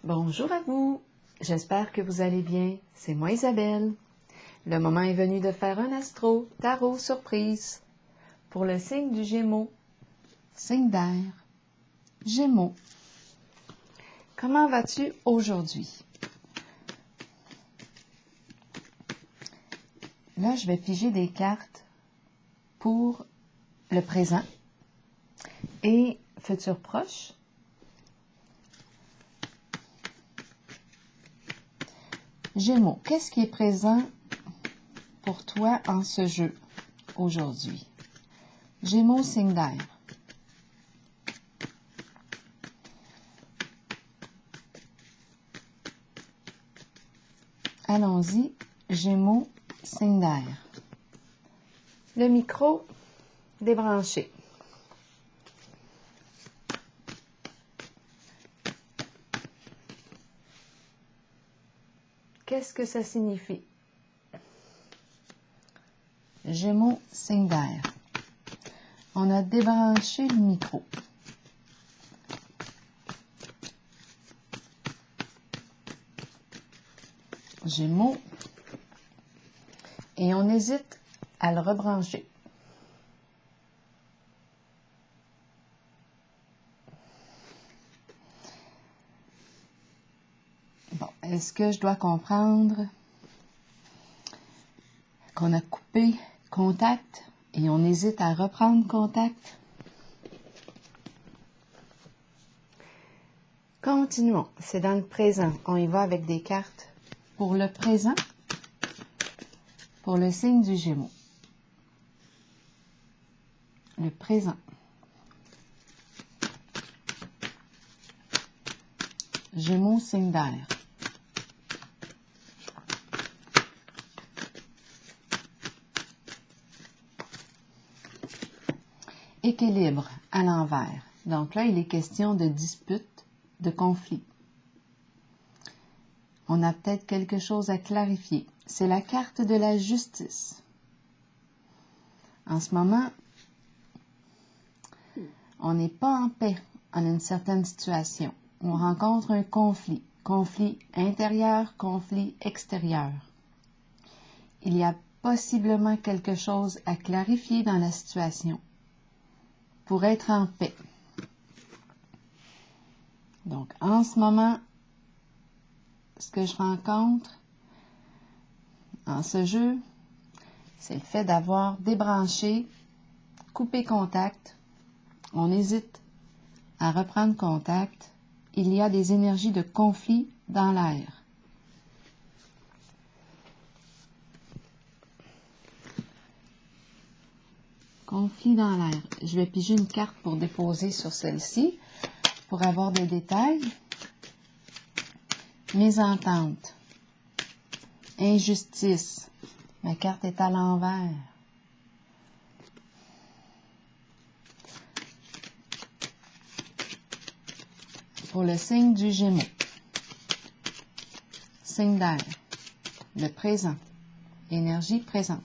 Bonjour à vous, j'espère que vous allez bien, c'est moi Isabelle. Le moment est venu de faire un astro tarot surprise pour le signe du Gémeaux, signe d'air, Gémeaux. Comment vas-tu aujourd'hui? Là, je vais piger des cartes pour le présent et futur proche. Gémeaux, qu'est-ce qui est présent pour toi en ce jeu aujourd'hui? Gémeaux, signe d'air. Allons-y, Gémeaux, signe d'air. Le micro débranché. Qu'est-ce que ça signifie? Gémeaux, signe d'air. On a débranché le micro. Gémeaux. Et on hésite à le rebrancher. Bon, est-ce que je dois comprendre qu'on a coupé contact et on hésite à reprendre contact? Continuons, c'est dans le présent. On y va avec des cartes pour le présent, pour le signe du Gémeaux. Le présent. Gémeaux, signe d'air. Équilibre à l'envers. Donc là, il est question de dispute, de conflit. On a peut-être quelque chose à clarifier. C'est la carte de la justice. En ce moment, on n'est pas en paix en une certaine situation. On rencontre un conflit. Conflit intérieur, conflit extérieur. Il y a possiblement quelque chose à clarifier dans la situation pour être en paix. Donc, en ce moment, ce que je rencontre en ce jeu, c'est le fait d'avoir débranché, coupé contact. On hésite à reprendre contact. Il y a des énergies de conflit dans l'air. Conflit dans l'air. Je vais piger une carte pour déposer sur celle-ci pour avoir des détails. Mésentente. Injustice. Ma carte est à l'envers. Pour le signe du Gémeaux. Signe d'air. Le présent. Énergie présente.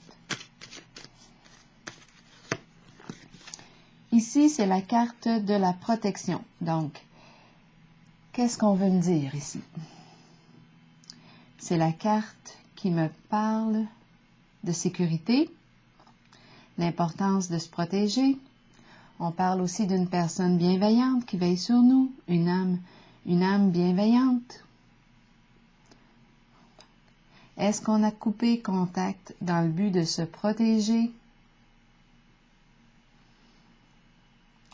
Ici, c'est la carte de la protection. Donc, qu'est-ce qu'on veut me dire ici? C'est la carte qui me parle de sécurité, l'importance de se protéger. On parle aussi d'une personne bienveillante qui veille sur nous, une âme bienveillante. Est-ce qu'on a coupé contact dans le but de se protéger?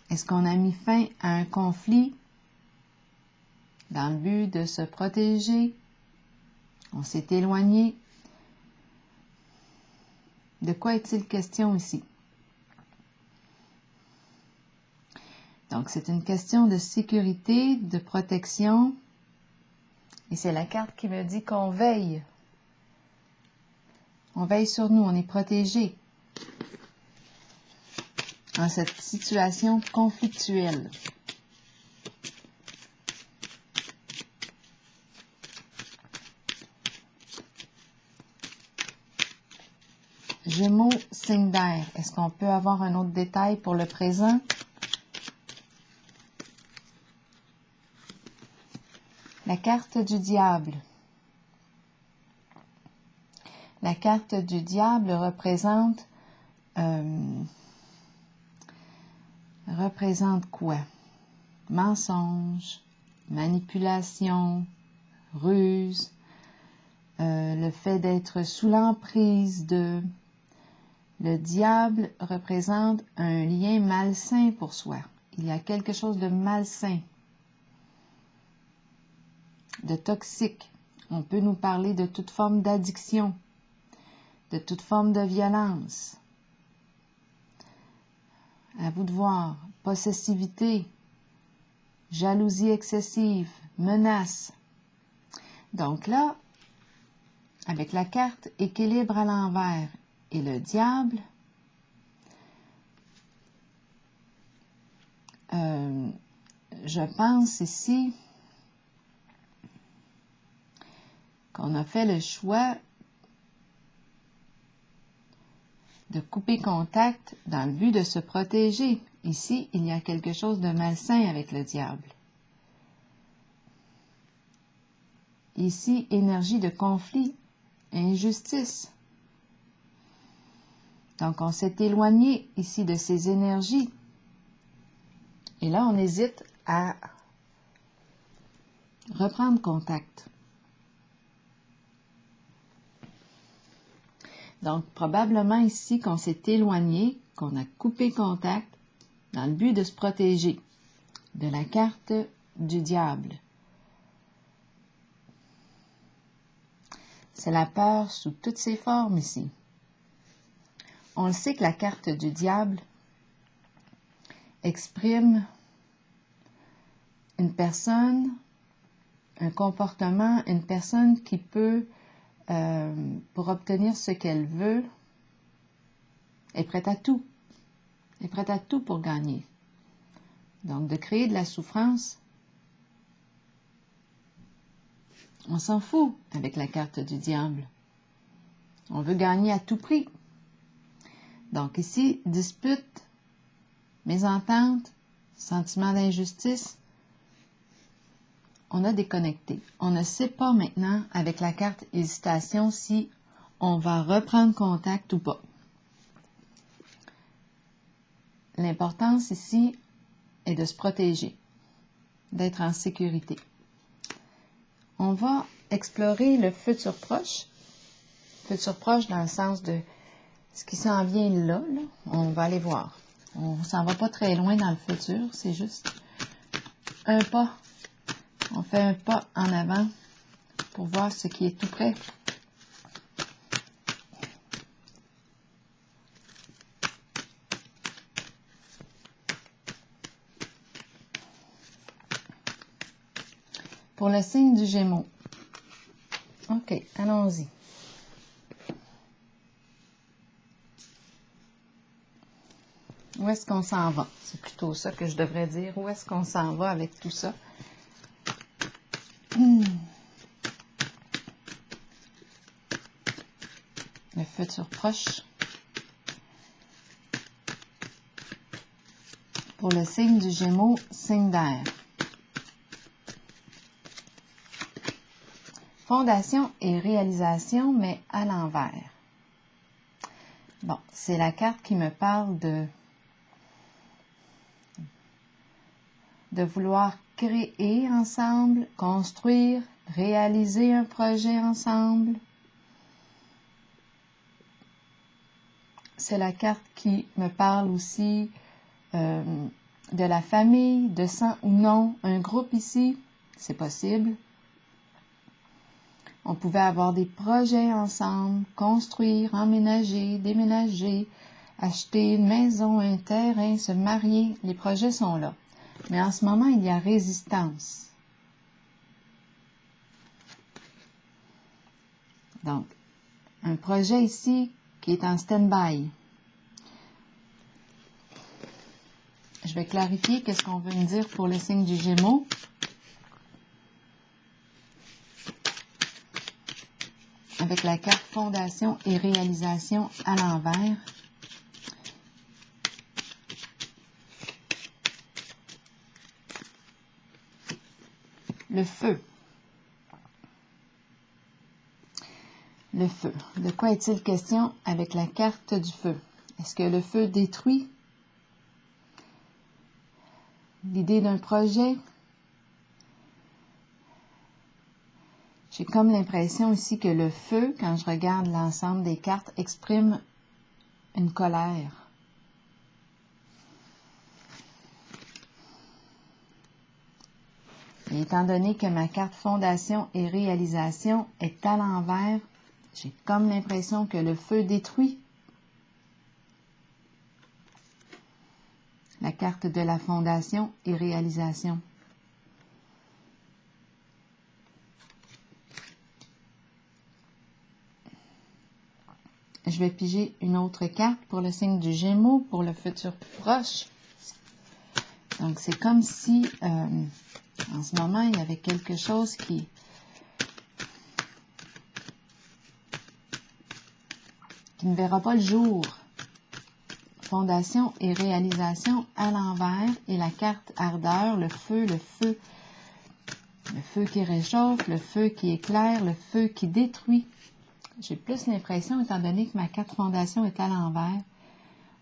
Est-ce qu'on a mis fin à un conflit dans le but de se protéger? On s'est éloigné. De quoi est-il question ici? Donc, c'est une question de sécurité, de protection. Et c'est la carte qui me dit qu'on veille. On veille sur nous, on est protégé dans cette situation conflictuelle. Gémeaux, signe d'air. Est-ce qu'on peut avoir un autre détail pour le présent? La carte du diable. La carte du diable représente quoi? Mensonge, manipulation, ruse, le fait d'être sous l'emprise de... Le diable représente un lien malsain pour soi. Il y a quelque chose de malsain, de toxique. On peut nous parler de toute forme d'addiction, de toute forme de violence. À vous de voir. Possessivité, jalousie excessive, menace. Donc là, avec la carte équilibre à l'envers et le diable, je pense ici qu'on a fait le choix de couper contact dans le but de se protéger. Ici, il y a quelque chose de malsain avec le diable. Ici, énergie de conflit, injustice. Donc, on s'est éloigné ici de ces énergies. Et là, on hésite à reprendre contact. Donc, probablement ici qu'on s'est éloigné, qu'on a coupé contact dans le but de se protéger de la carte du diable. C'est la peur sous toutes ses formes ici. On le sait que la carte du diable exprime une personne, un comportement, une personne qui peut, pour obtenir ce qu'elle veut, est prête à tout. Est prête à tout pour gagner. Donc, de créer de la souffrance, on s'en fout avec la carte du diable. On veut gagner à tout prix. Donc ici, dispute, mésentente, sentiment d'injustice, on a déconnecté. On ne sait pas maintenant, avec la carte hésitation, si on va reprendre contact ou pas. L'importance ici est de se protéger, d'être en sécurité. On va explorer le futur proche. Futur proche dans le sens de ce qui s'en vient là. On va aller voir. On s'en va pas très loin dans le futur, c'est juste un pas. On fait un pas en avant pour voir ce qui est tout près. Pour le signe du Gémeaux. OK, allons-y. Où est-ce qu'on s'en va? C'est plutôt ça que je devrais dire. Où est-ce qu'on s'en va avec tout ça? Le futur proche. Pour le signe du Gémeaux, signe d'air. Fondation et réalisation, mais à l'envers. Bon, c'est la carte qui me parle de vouloir créer ensemble, construire, réaliser un projet ensemble. C'est la carte qui me parle aussi de la famille, de sang ou non, un groupe ici, c'est possible. On pouvait avoir des projets ensemble, construire, emménager, déménager, acheter une maison, un terrain, se marier. Les projets sont là. Mais en ce moment, il y a résistance. Donc, un projet ici qui est en stand-by. Je vais clarifier qu'est-ce qu'on veut me dire pour le signe du Gémeaux. Avec la carte fondation et réalisation à l'envers. Le feu. Le feu. De quoi est-il question avec la carte du feu? Est-ce que le feu détruit? L'idée d'un projet? J'ai comme l'impression ici que le feu, quand je regarde l'ensemble des cartes, exprime une colère. Et étant donné que ma carte fondation et réalisation est à l'envers, j'ai comme l'impression que le feu détruit. La carte de la fondation et réalisation. Je vais piger une autre carte pour le signe du Gémeaux, pour le futur proche. Donc, c'est comme si, en ce moment, il y avait quelque chose qui ne verra pas le jour. Fondation et réalisation à l'envers et la carte ardeur, le feu qui réchauffe, le feu qui éclaire, le feu qui détruit. J'ai plus l'impression, étant donné que ma carte fondation est à l'envers,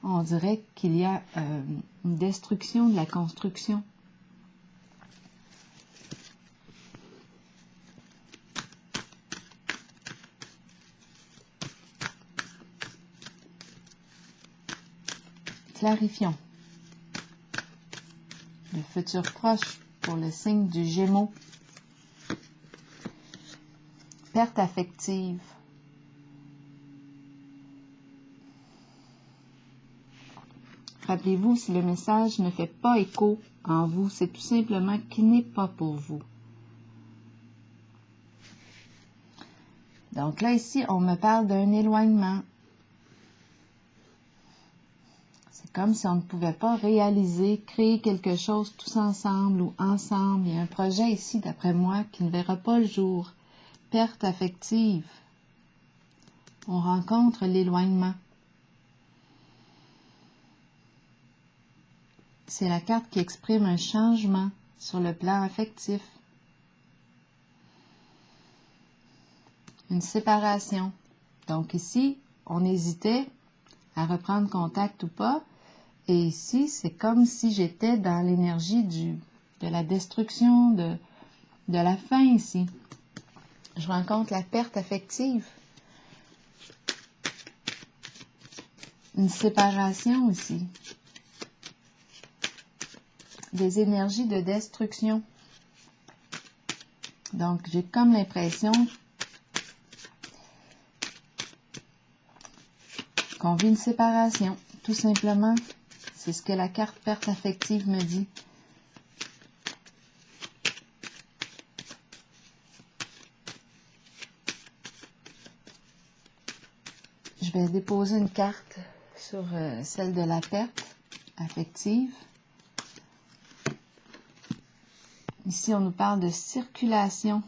on dirait qu'il y a une destruction de la construction. Clarifions. Le futur proche pour le signe du Gémeaux. Perte affective. Rappelez-vous, si le message ne fait pas écho en vous, c'est tout simplement qu'il n'est pas pour vous. Donc là, ici, on me parle d'un éloignement. C'est comme si on ne pouvait pas réaliser, créer quelque chose tous ensemble ou ensemble. Il y a un projet ici, d'après moi, qui ne verra pas le jour. Perte affective. On rencontre l'éloignement. C'est la carte qui exprime un changement sur le plan affectif. Une séparation. Donc ici, on hésitait à reprendre contact ou pas. Et ici, c'est comme si j'étais dans l'énergie de la destruction, de la fin ici. Je rencontre la perte affective. Une séparation ici. Des énergies de destruction. Donc, j'ai comme l'impression qu'on vit une séparation. Tout simplement, c'est ce que la carte perte affective me dit. Je vais déposer une carte sur celle de la perte affective. Ici, on nous parle de circulation,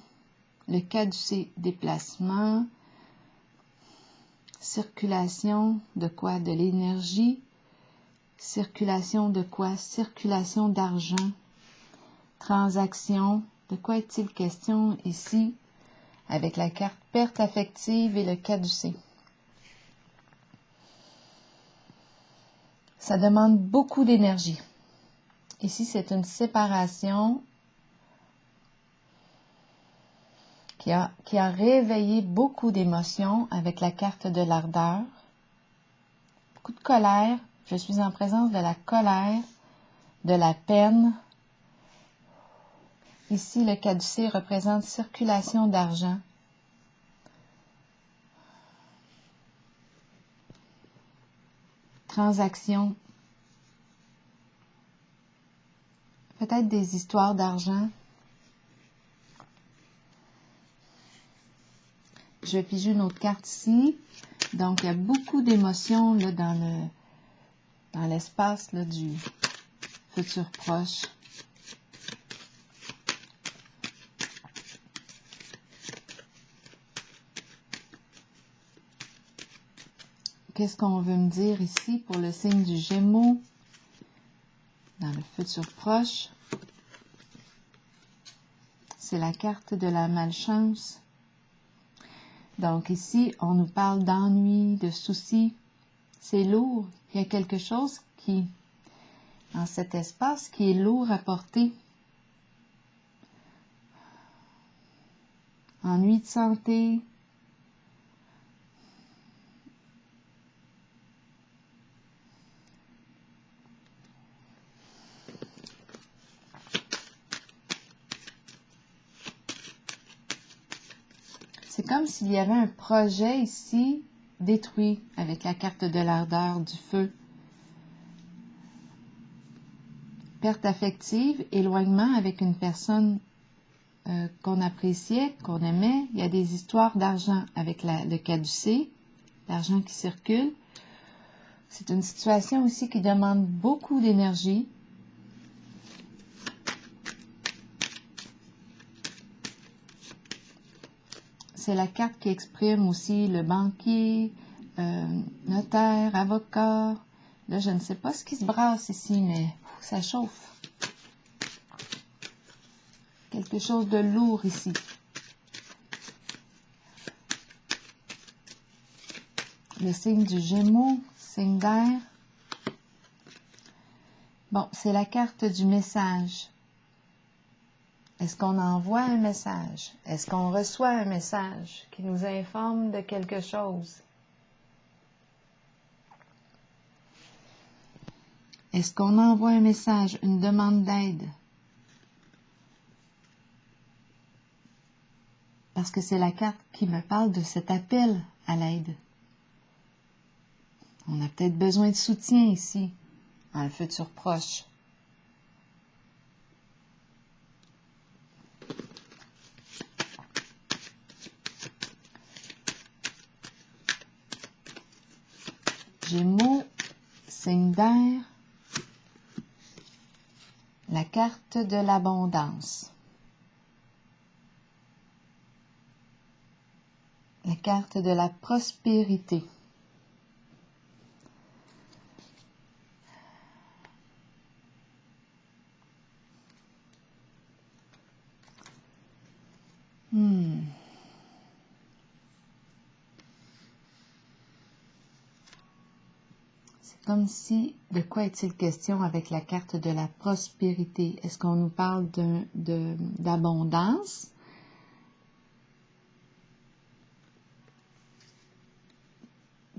le caducé, déplacement, circulation de quoi? De l'énergie. Circulation de quoi? Circulation d'argent. Transaction. De quoi est-il question ici avec la carte perte affective et le caducé? Ça demande beaucoup d'énergie. Ici, c'est une séparation qui a réveillé beaucoup d'émotions avec la carte de l'ardeur. Beaucoup de colère. Je suis en présence de la colère, de la peine. Ici, le caducé représente circulation d'argent. Transaction. Peut-être des histoires d'argent. Je vais piger une autre carte ici. Donc, il y a beaucoup d'émotions là, dans l'espace là, du futur proche. Qu'est-ce qu'on veut me dire ici pour le signe du Gémeaux dans le futur proche? C'est la carte de la malchance. Donc ici, on nous parle d'ennui, de soucis. C'est lourd. Il y a quelque chose qui, dans cet espace, qui est lourd à porter. Ennui de santé. C'est comme s'il y avait un projet ici détruit avec la carte de l'ardeur, du feu. Perte affective, éloignement avec une personne qu'on appréciait, qu'on aimait. Il y a des histoires d'argent avec le caducée, l'argent qui circule. C'est une situation aussi qui demande beaucoup d'énergie. C'est la carte qui exprime aussi le banquier, notaire, avocat. Là, je ne sais pas ce qui se brasse ici, mais ça chauffe. Quelque chose de lourd ici. Le signe du Gémeaux, signe d'air. Bon, c'est la carte du message. Est-ce qu'on envoie un message? Est-ce qu'on reçoit un message qui nous informe de quelque chose? Est-ce qu'on envoie un message, une demande d'aide? Parce que c'est la carte qui me parle de cet appel à l'aide. On a peut-être besoin de soutien ici, dans le futur proche. Gémeaux, signe d'air, la carte de l'abondance. La carte de la prospérité. C'est comme si, de quoi est-il question avec la carte de la prospérité? Est-ce qu'on nous parle d'abondance?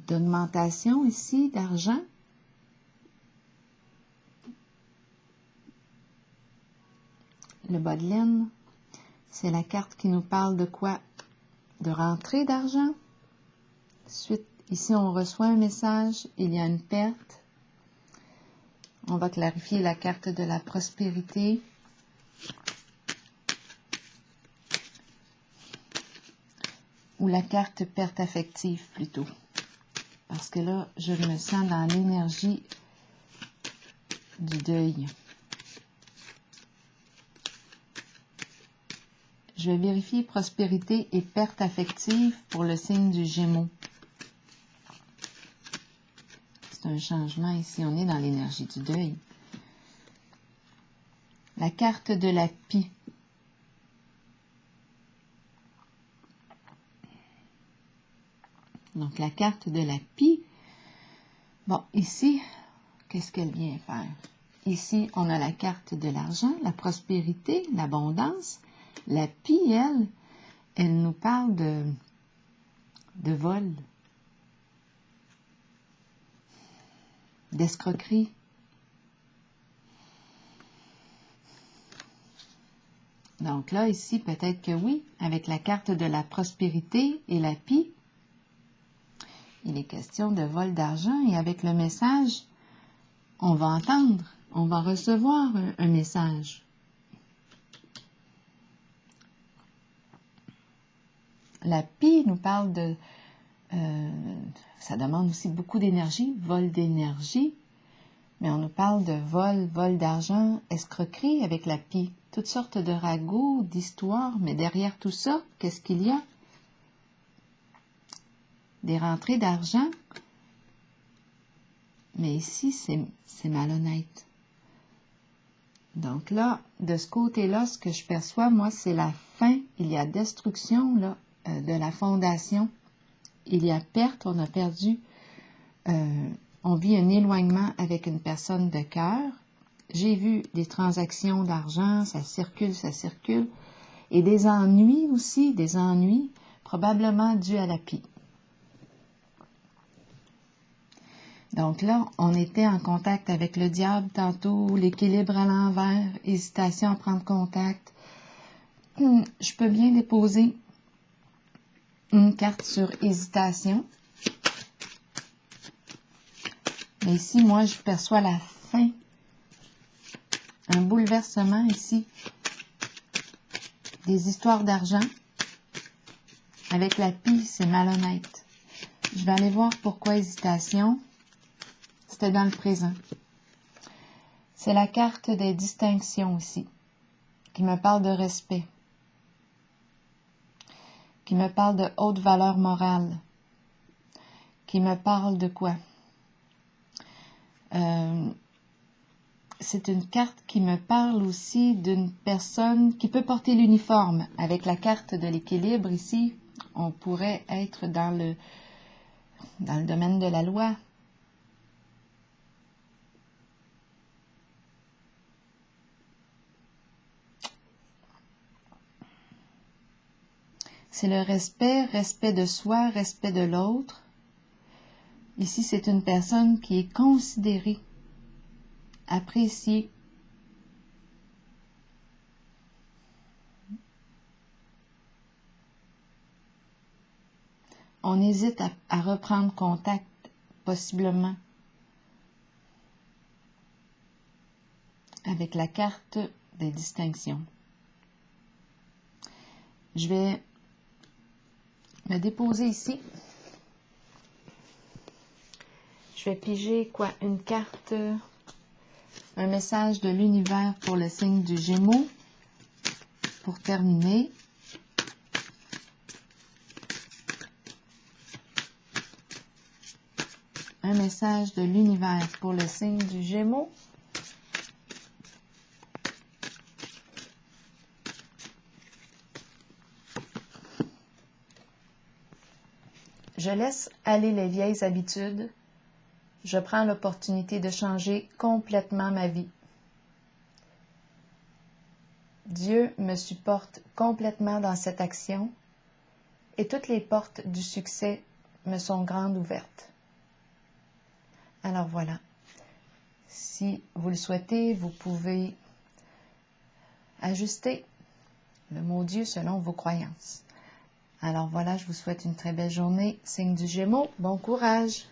D'augmentation ici, d'argent? Le bas de laine, c'est la carte qui nous parle de quoi? De rentrée d'argent. Ensuite, ici, on reçoit un message, il y a une perte. On va clarifier la carte de la prospérité. Ou la carte perte affective, plutôt. Parce que là, je me sens dans l'énergie du deuil. Je vais vérifier prospérité et perte affective pour le signe du Gémeaux. C'est un changement ici, on est dans l'énergie du deuil. La carte de la pie. Donc, la carte de la pie. Bon, ici, qu'est-ce qu'elle vient faire? Ici, on a la carte de l'argent, la prospérité, l'abondance. La pie, elle nous parle de vol, d'escroquerie. Donc là, ici, peut-être que oui, avec la carte de la prospérité et la pie, il est question de vol d'argent et avec le message, on va entendre, on va recevoir un message. La pie nous parle de... ça demande aussi beaucoup d'énergie, vol d'énergie, mais on nous parle de vol d'argent, escroquerie avec la pie. Toutes sortes de ragots, d'histoires, mais derrière tout ça, qu'est-ce qu'il y a? Des rentrées d'argent, mais ici, c'est malhonnête. Donc là, de ce côté-là, ce que je perçois, moi, c'est la fin. Il y a destruction, là, de la fondation, il y a perte, on a perdu, on vit un éloignement avec une personne de cœur. J'ai vu des transactions d'argent, ça circule, et des ennuis aussi, probablement dus à la pie. Donc là, on était en contact avec le diable tantôt, l'équilibre à l'envers, hésitation à prendre contact. Je peux bien déposer une carte sur hésitation. Mais ici, moi, je perçois la fin. Un bouleversement ici. Des histoires d'argent. Avec la pie, c'est malhonnête. Je vais aller voir pourquoi hésitation. C'était dans le présent. C'est la carte des distinctions ici, qui me parle de respect, qui me parle de haute valeur morale, qui me parle de quoi? C'est une carte qui me parle aussi d'une personne qui peut porter l'uniforme. Avec la carte de l'équilibre ici, on pourrait être dans le domaine de la loi. C'est le respect, respect de soi, respect de l'autre. Ici, c'est une personne qui est considérée, appréciée. On hésite à reprendre contact, possiblement, avec la carte des distinctions. Je vais me déposer ici. Je vais piger quoi? Une carte, un message de l'univers pour le signe du Gémeaux. Pour terminer. Un message de l'univers pour le signe du Gémeaux. Je laisse aller les vieilles habitudes. Je prends l'opportunité de changer complètement ma vie. Dieu me supporte complètement dans cette action et toutes les portes du succès me sont grandes ouvertes. Alors voilà, si vous le souhaitez, vous pouvez ajuster le mot Dieu selon vos croyances. Alors voilà, je vous souhaite une très belle journée. Signe du Gémeaux, bon courage!